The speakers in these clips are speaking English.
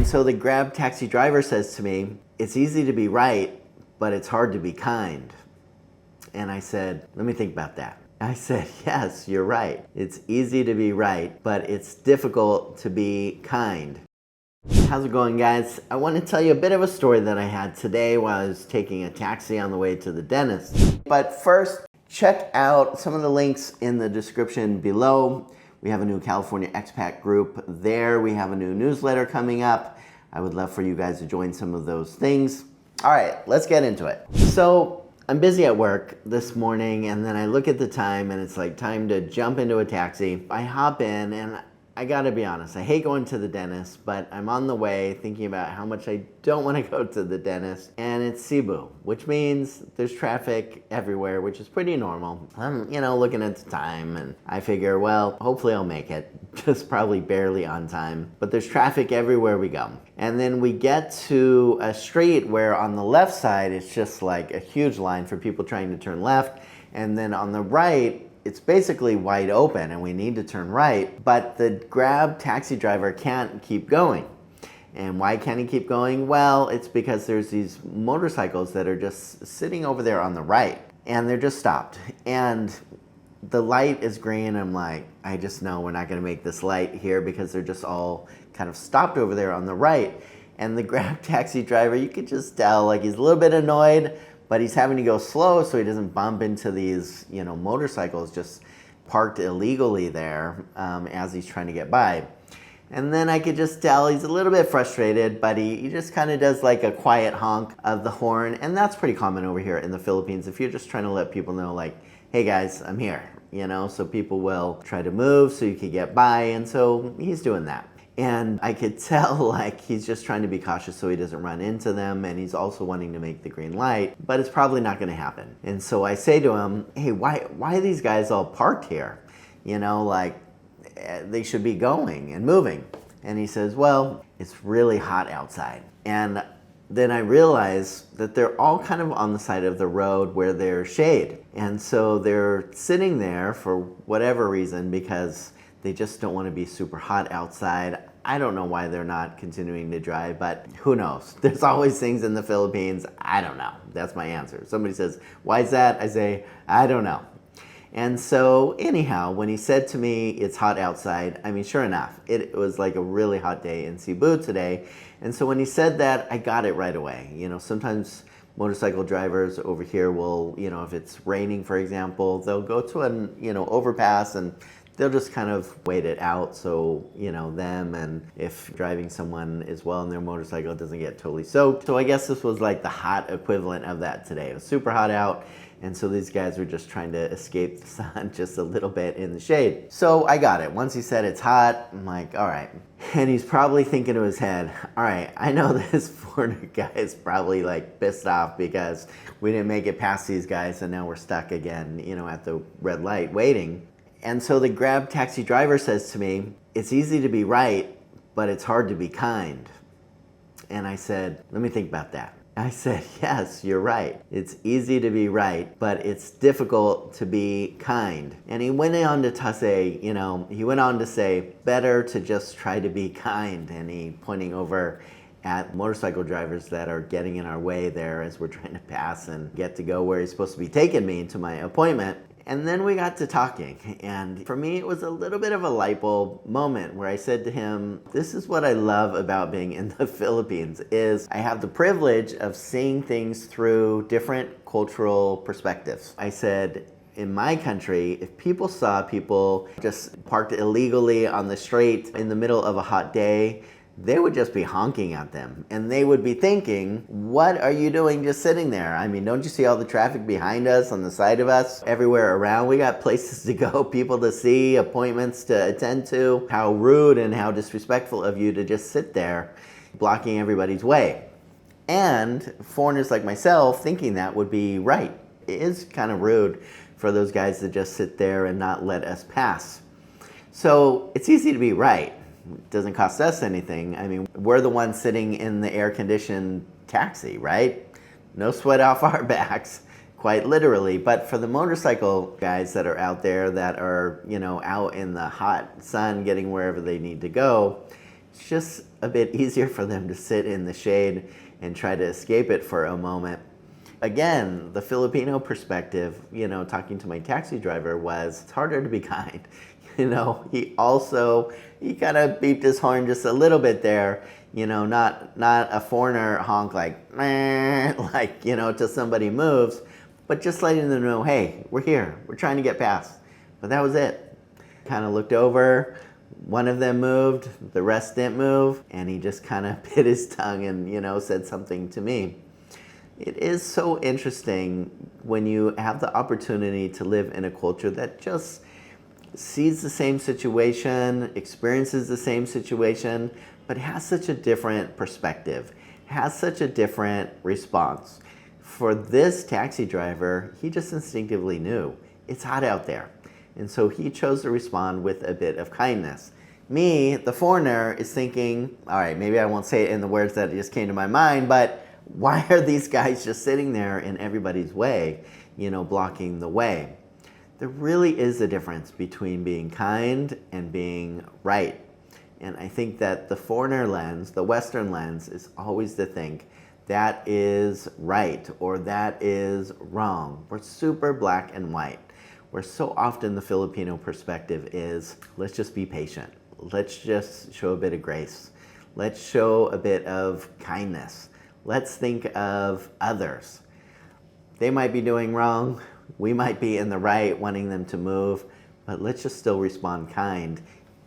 And so the Grab taxi driver says to me, "It's easy to be right, but it's hard to be kind." And I said, "Let me think about that." I said, "Yes, you're right. It's easy to be right, but it's difficult to be kind." How's it going, guys? I want to tell you a bit of a story that I had today while I was taking a taxi on the way to the dentist. But first, check out some of the links in the description below. We have a new California expat group there. We have a new newsletter coming up. I would love for you guys to join some of those things. All right, let's get into it. So I'm busy at work this morning, and then I look at the time and it's like time to jump into a taxi. I hop in, and I gotta be honest, I hate going to the dentist, but I'm on the way thinking about how much I don't want to go to the dentist, and it's Cebu, which means there's traffic everywhere, which is pretty normal. I'm, looking at the time, and I figure, well, hopefully I'll make it, just probably barely on time, but there's traffic everywhere we go. And then we get to a street where on the left side, it's just like a huge line for people trying to turn left, and then on the right, it's basically wide open and we need to turn right, but the Grab taxi driver can't keep going. And why can't he keep going? Well, it's because there's these motorcycles that are just sitting over there on the right, and they're just stopped. And the light is green. I'm like, I just know we're not gonna make this light here because they're just all kind of stopped over there on the right. And the Grab taxi driver, you could just tell, like, he's a little bit annoyed, but he's having to go slow so he doesn't bump into these, motorcycles just parked illegally there as he's trying to get by. And then I could just tell he's a little bit frustrated, but he just kind of does like a quiet honk of the horn. And that's pretty common over here in the Philippines. If you're just trying to let people know, like, hey guys, I'm here, so people will try to move so you can get by. And so he's doing that. And I could tell, like, he's just trying to be cautious so he doesn't run into them, and he's also wanting to make the green light, but it's probably not going to happen. And so I say to him, hey, why are these guys all parked here? They should be going and moving. And he says, well, it's really hot outside. And then I realize that they're all kind of on the side of the road where there's shade. And so they're sitting there for whatever reason because they just don't want to be super hot outside. I don't know why they're not continuing to drive, but who knows? There's always things in the Philippines. I don't know. That's my answer. Somebody says, why is that? I say, I don't know. And so anyhow, when he said to me, it's hot outside, sure enough, it was like a really hot day in Cebu today. And so when he said that, I got it right away. Sometimes motorcycle drivers over here will, if it's raining, for example, they'll go to an, overpass, and they'll just kind of wait it out so, them, and if driving someone as well on their motorcycle, it doesn't get totally soaked. So I guess this was like the hot equivalent of that today. It was super hot out, and so these guys were just trying to escape the sun just a little bit in the shade. So I got it. Once he said it's hot, I'm like, all right. And he's probably thinking to his head, all right, I know this foreigner guy is probably like pissed off because we didn't make it past these guys, and now we're stuck again, at the red light waiting. And so the Grab taxi driver says to me, it's easy to be right, but it's hard to be kind. And I said, let me think about that. I said, yes, you're right. It's easy to be right, but it's difficult to be kind. And he went on to say, better to just try to be kind. And he pointing over at motorcycle drivers that are getting in our way there as we're trying to pass and get to go where he's supposed to be taking me to my appointment. And then we got to talking, and for me it was a little bit of a light bulb moment where I said to him, this is what I love about being in the Philippines, is I have the privilege of seeing things through different cultural perspectives. I said, in my country, if people saw people just parked illegally on the street in the middle of a hot day, they would just be honking at them, and they would be thinking, what are you doing just sitting there? Don't you see all the traffic behind us, on the side of us, everywhere around? We got places to go, people to see, appointments to attend to. How rude and how disrespectful of you to just sit there blocking everybody's way. And foreigners like myself thinking that would be right. It is kind of rude for those guys to just sit there and not let us pass. So it's easy to be right. It doesn't cost us anything. We're the ones sitting in the air-conditioned taxi, right? No sweat off our backs, quite literally. But for the motorcycle guys that are out there that are, out in the hot sun getting wherever they need to go, it's just a bit easier for them to sit in the shade and try to escape it for a moment. Again, the Filipino perspective, talking to my taxi driver, was it's harder to be kind. He kind of beeped his horn just a little bit there, not a foreigner honk like, meh, till somebody moves, but just letting them know, hey, we're here, we're trying to get past. But that was it. Kind of looked over, one of them moved, the rest didn't move, and he just kind of bit his tongue and, said something to me. It is so interesting when you have the opportunity to live in a culture that just sees the same situation, experiences the same situation, but has such a different perspective, has such a different response. For this taxi driver, he just instinctively knew it's hot out there. And so he chose to respond with a bit of kindness. Me, the foreigner, is thinking, all right, maybe I won't say it in the words that just came to my mind, but why are these guys just sitting there in everybody's way, blocking the way? There really is a difference between being kind and being right. And I think that the foreigner lens, the Western lens, is always to think that is right or that is wrong. We're super black and white. Where so often the Filipino perspective is, let's just be patient. Let's just show a bit of grace. Let's show a bit of kindness. Let's think of others. They might be doing wrong. We might be in the right, wanting them to move, but let's just still respond kind.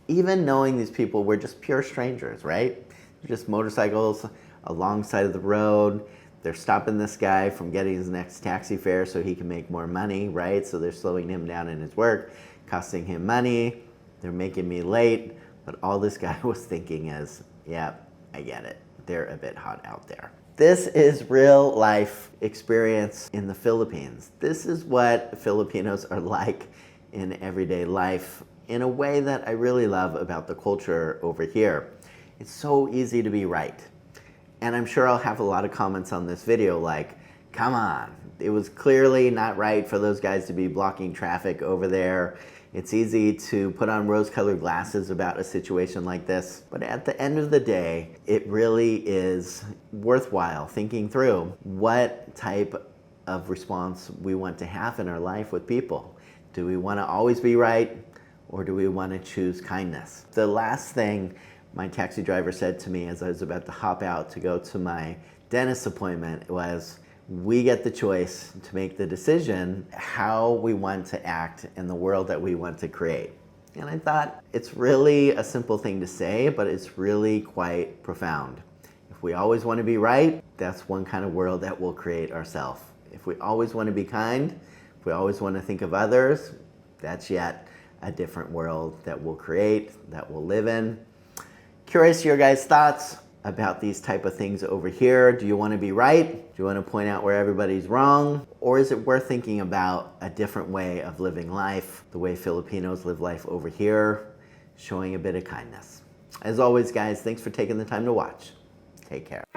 Even knowing these people were just pure strangers, right? They're just motorcycles alongside of the road. They're stopping this guy from getting his next taxi fare so he can make more money, right? So they're slowing him down in his work, costing him money. They're making me late. But all this guy was thinking is, yeah, I get it. They're a bit hot out there. This is real life experience in the Philippines. This is what Filipinos are like in everyday life in a way that I really love about the culture over here. It's so easy to be right. And I'm sure I'll have a lot of comments on this video like, come on, it was clearly not right for those guys to be blocking traffic over there. It's easy to put on rose-colored glasses about a situation like this. But at the end of the day, it really is worthwhile thinking through what type of response we want to have in our life with people. Do we want to always be right, or do we want to choose kindness? The last thing my taxi driver said to me as I was about to hop out to go to my dentist appointment was, we get the choice to make the decision how we want to act in the world that we want to create. And I thought it's really a simple thing to say, but it's really quite profound. If we always want to be right, that's one kind of world that we'll create ourselves. If we always want to be kind, if we always want to think of others, that's yet a different world that we'll create, that we'll live in. Curious your guys' thoughts about these type of things over here. Do you want to be right? Do you want to point out where everybody's wrong? Or is it worth thinking about a different way of living life, the way Filipinos live life over here, showing a bit of kindness? As always, guys, thanks for taking the time to watch. Take care.